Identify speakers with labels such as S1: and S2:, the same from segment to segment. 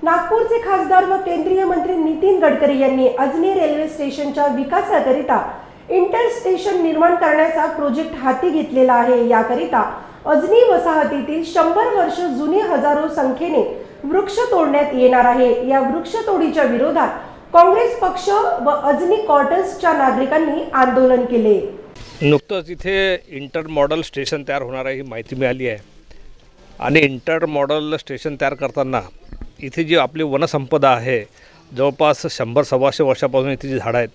S1: नागपूरचे खासदार व केंद्रीय मंत्री नितीन गडकरी यांनी अजनी रेल्वे स्टेशनच्या विकासाकरिता इंटर स्टेशन निर्माण करण्याचा प्रोजेक्ट हाती घेतलेला आहे। याकरिता अजनी वसाहतीतील 100 वर्ष जुनी हजारो संख्येने वृक्ष तोडण्यात येणार आहे। या वृक्षतोडीच्या विरोधात काँग्रेस पक्ष व अजनी क्वार्टर्सच्या नागरिकांनी आंदोलन केले।
S2: नुकतंच इथे इंटर मॉडल स्टेशन तयार होणार आहे ही माहिती मिळाली आहे आणि इंटर मॉडल स्टेशन तयार करताना इथे जी आपली वनसंपदा आहे जवळपास 100-125 वर्षापासून इथे जी झाडं आहेत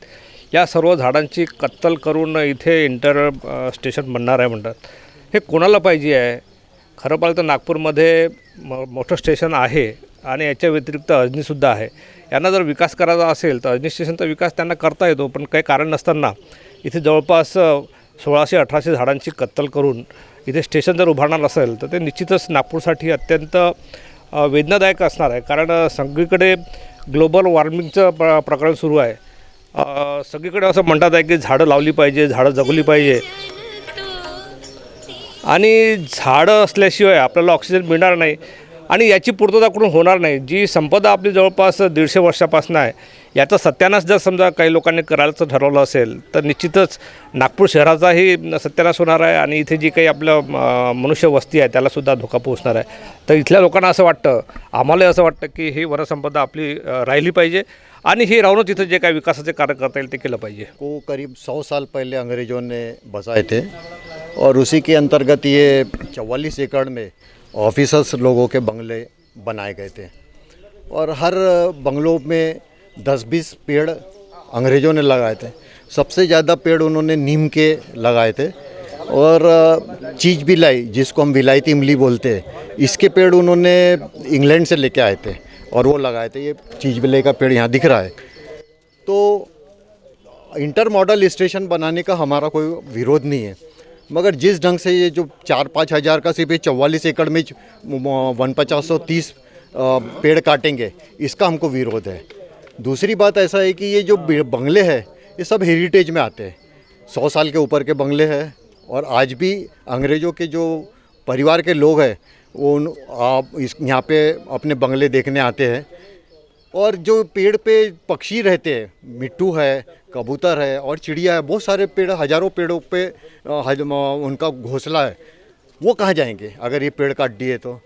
S2: या सर्व झाडांची कत्तल करून इथे इंटर स्टेशन बनणार आहे म्हणतात। हे कोणाला पाहिजे आहे? खरं पाहिलं तर नागपूरमध्ये मोठं स्टेशन आहे आणि याच्या व्यतिरिक्त अजनीसुद्धा आहे। यांना जर विकास करायचा असेल तर अजनी स्टेशनचा विकास त्यांना करता येतो, पण काही कारण नसताना इथे जवळपास 1600-1800 झाडांची कत्तल करून इथे स्टेशन जर उभारणार असेल तर ते निश्चितच नागपूरसाठी अत्यंत वेदनादायक असणार आहे। कारण सगळीकडे ग्लोबल वॉर्मिंगचं प्रकरण सुरू आहे। सगळीकडे असं म्हणतात आहे की झाडं लावली पाहिजे, झाडं जगवली पाहिजे आणि झाडं असल्याशिवाय आपल्याला ऑक्सिजन मिळणार नाही आणि याची पूर्तता करून होणार नाही। जी संपदा आपली जवळपास 150 वर्षापासून आहे याचा सत्यानाश जर समजा काही लोकांनी करायचं ठरवलं असेल तर निश्चितच नागपूर शहराचाही सत्यानाश होणार आहे आणि इथे जी काही आपलं मनुष्य वस्ती आहे त्यालासुद्धा धोका पोहोचणार आहे। तर इथल्या लोकांना असं वाटतं, आम्हाला असं वाटतं की ही वनसंपदा आपली राहिली पाहिजे आणि ही राहूनच इथं जे काही विकासाचे कार्य करता येईल ते केलं पाहिजे।
S3: को करीब 100 साल पहले अंग्रेज़ों ने बसाए थे और उसी के अंतर्गत ये 44 एकड़ में ऑफिसर्स लोगों के बंगले बनाए गए थे और हर बंगलों में 10-20 पेड़ अंग्रेज़ों ने लगाए थे। सबसे ज़्यादा पेड़ उन्होंने नीम के लगाए थे और चीज बिलाई, जिसको हम विलायती इमली बोलते हैं, इसके पेड़ उन्होंने इंग्लैंड से लेके आए थे और वो लगाए थे। ये चीज बिलाई का पेड़ यहाँ दिख रहा है। तो इंटर मॉडल स्टेशन बनाने का हमारा कोई विरोध नहीं है, मगर जिस ढंग से ये जो 4-5 हज़ार का सिर्फ 44 एकड़ में 150-130 पेड़ काटेंगे, इसका हमको विरोध है। दूसरी बात ऐसा है कि ये जो बंगले हैं ये सब हेरिटेज में आते हैं। 100 साल के ऊपर के बंगले हैं और आज भी अंग्रेज़ों के जो परिवार के लोग हैं वो यहाँ पे अपने बंगले देखने आते हैं। और जो पेड़ पे पक्षी रहते हैं, मिट्टू है, कबूतर है और चिड़िया है, बहुत सारे पेड़, हज़ारों पेड़ों पे उनका घोंसला है, वो कहाँ जाएंगे अगर ये पेड़ काट दिए तो।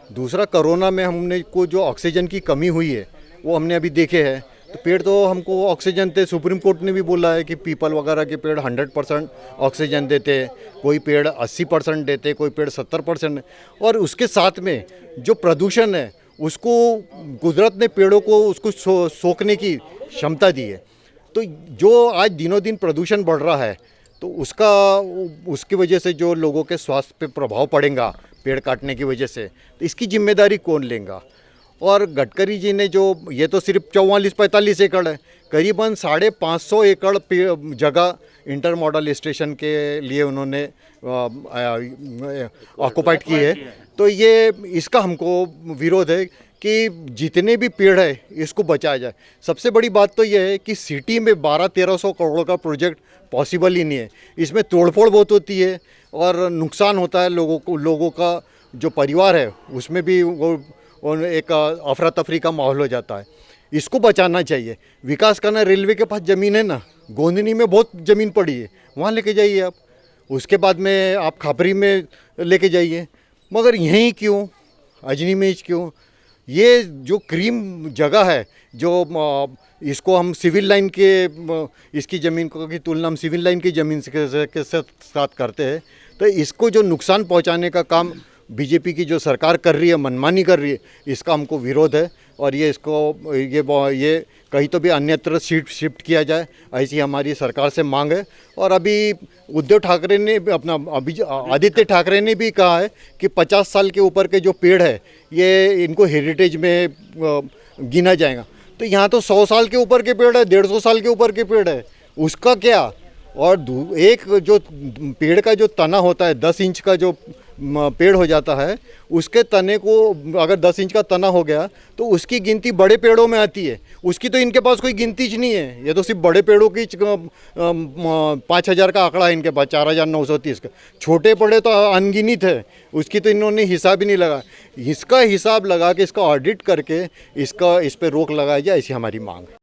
S3: दूसरा, कोरोना में हमने को जो ऑक्सीजन की कमी हुई है वो हमने अभी देखे हैं। तो पेड़ तो हमको ऑक्सीजन थे, सुप्रीम कोर्ट ने भी बोला है कि पीपल वगैरह के पेड़ 100% ऑक्सीजन देते हैं, कोई पेड़ 80% देते, कोई पेड़ 70%। और उसके साथ में जो प्रदूषण है उसको कुदरत ने पेड़ों को उसको सोखने की क्षमता दी है। तो जो आज दिनों दिन प्रदूषण बढ़ रहा है तो उसकी वजह से जो लोगों के स्वास्थ्य पे प्रभाव पड़ेगा पेड़ काटने की वजह से, तो इसकी जिम्मेदारी कौन लेगा? और गडकरी जी ने जो, ये तो सिर्फ 44-45 एकड़ है, करीबन 550 एकड़ जगह इंटर मॉडल स्टेशन के लिए उन्होंने ऑक्युपाइड की है। तो ये इसका हमको विरोध है कि जितने भी पेड़ है इसको बचाया जाए। सबसे बड़ी बात तो ये है कि सिटी में 1200-1300 करोड़ का प्रोजेक्ट पॉसिबल ही नहीं है। इसमें तोड़फोड़ बहुत होती है और नुकसान होता है लोगों का जो परिवार है उसमें भी वो एक अफरा तफरी का माहौल हो जाता है। इसको बचाना चाहिए। विकास करना, रेलवे के पास ज़मीन है ना, गोंदनी में बहुत ज़मीन पड़ी है, वहाँ लेके जाइए आप। उसके बाद में आप खापरी में लेके जाइए, मगर यहीं क्यों, अजनी में क्यों? ये जो क्रीम जगह है, जो इसको हम सिविल लाइन के इसकी ज़मीन की तुलना हम सिविल लाइन की ज़मीन के साथ करते हैं, तो इसको जो नुकसान पहुंचाने का काम बीजेपी की जो सरकार कर रही है, मनमानी कर रही है, इसका हमको विरोध है। और ये कहीं तो भी अन्यत्र शिफ्ट किया जाए, ऐसी हमारी सरकार से मांग है। और अभी उद्धव ठाकरे ने आदित्य ठाकरे ने भी कहा है कि 50 साल के ऊपर के जो पेड़ है ये इनको हेरिटेज में गिना जाएगा। तो यहाँ तो 100 साल के ऊपर के पेड़ है, 150 साल के ऊपर के पेड़ है, उसका क्या? और एक जो पेड़ का जो तना होता है, 10 इंच का जो पेड़ हो जाता है, उसके तने को अगर 10 इंच का तना हो गया तो उसकी गिनती बड़े पेड़ों में आती है। उसकी तो इनके पास कोई गिनती ज नहीं है, ये तो सिर्फ बड़े पेड़ों की 5,000 का आंकड़ा है इनके पास, 4,930 का। छोटे बड़े तो अनगिनत है, उसकी तो इन्होंने हिसाब ही नहीं लगा। इसका हिसाब लगा के इसका ऑडिट करके इस पर रोक लगाई जाए, ऐसी हमारी मांग है।